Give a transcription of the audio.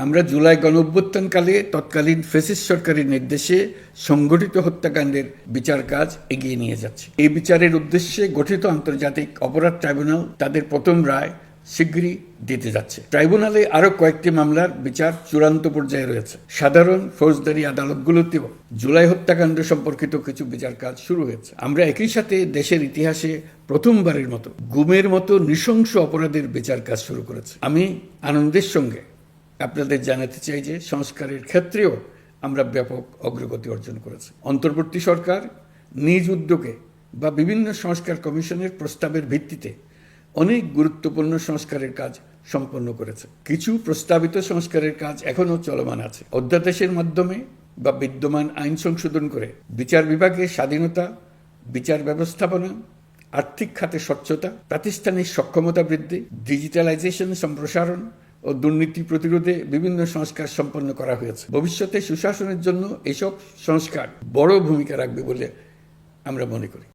আমরা জুলাই গণঅভ্যুত্থানকালে তৎকালীন ফ্যাসিস্ট সরকারের নির্দেশে সংগঠিত হত্যাকাণ্ডের বিচার কাজ এগিয়ে নিয়ে যাচ্ছে। এই বিচারের উদ্দেশ্যে গঠিত আন্তর্জাতিক অপরাধ ট্রাইব্যুনাল তাদের প্রথম রায় শীঘ্রই দিতে যাচ্ছে। ট্রাইব্যুনালে আরও কয়েকটি মামলার বিচার চূড়ান্ত পর্যায়ে রয়েছে। সাধারণ ফৌজদারি আদালতগুলোতেও জুলাই হত্যাকাণ্ড সম্পর্কিত কিছু বিচার কাজ শুরু হয়েছে। আমরা একই সাথে দেশের ইতিহাসে প্রথমবারের মতো গুমের মতো নৃশংস অপরাধের বিচার কাজ শুরু করেছে। আমি আনন্দের সঙ্গে আপনাদের জানাতে চাই যে সংস্কারের ক্ষেত্রেও আমরা ব্যাপক অগ্রগতি অর্জন করেছি। অন্তর্বর্তী সরকার নিজ উদ্যোগে বা বিভিন্ন সংস্কার কমিশনের প্রস্তাবের ভিত্তিতে অনেক গুরুত্বপূর্ণ সংস্কারের কাজ সম্পন্ন করেছে। কিছু প্রস্তাবিত সংস্কারের কাজ এখনও চলমান আছে। অধ্যাদেশের মাধ্যমে বা বিদ্যমান আইন সংশোধন করে বিচার বিভাগের স্বাধীনতা, বিচার ব্যবস্থাপনা, আর্থিক খাতে স্বচ্ছতা, প্রাতিষ্ঠানিক সক্ষমতা বৃদ্ধি, ডিজিটালাইজেশন সম্প্রসারণ ও দুর্নীতি প্রতিরোধে বিভিন্ন সংস্কার সম্পন্ন করা হয়েছে। ভবিষ্যতে সুশাসনের জন্য এসব সংস্কার বড় ভূমিকা রাখবে বলে আমরা মনে করি।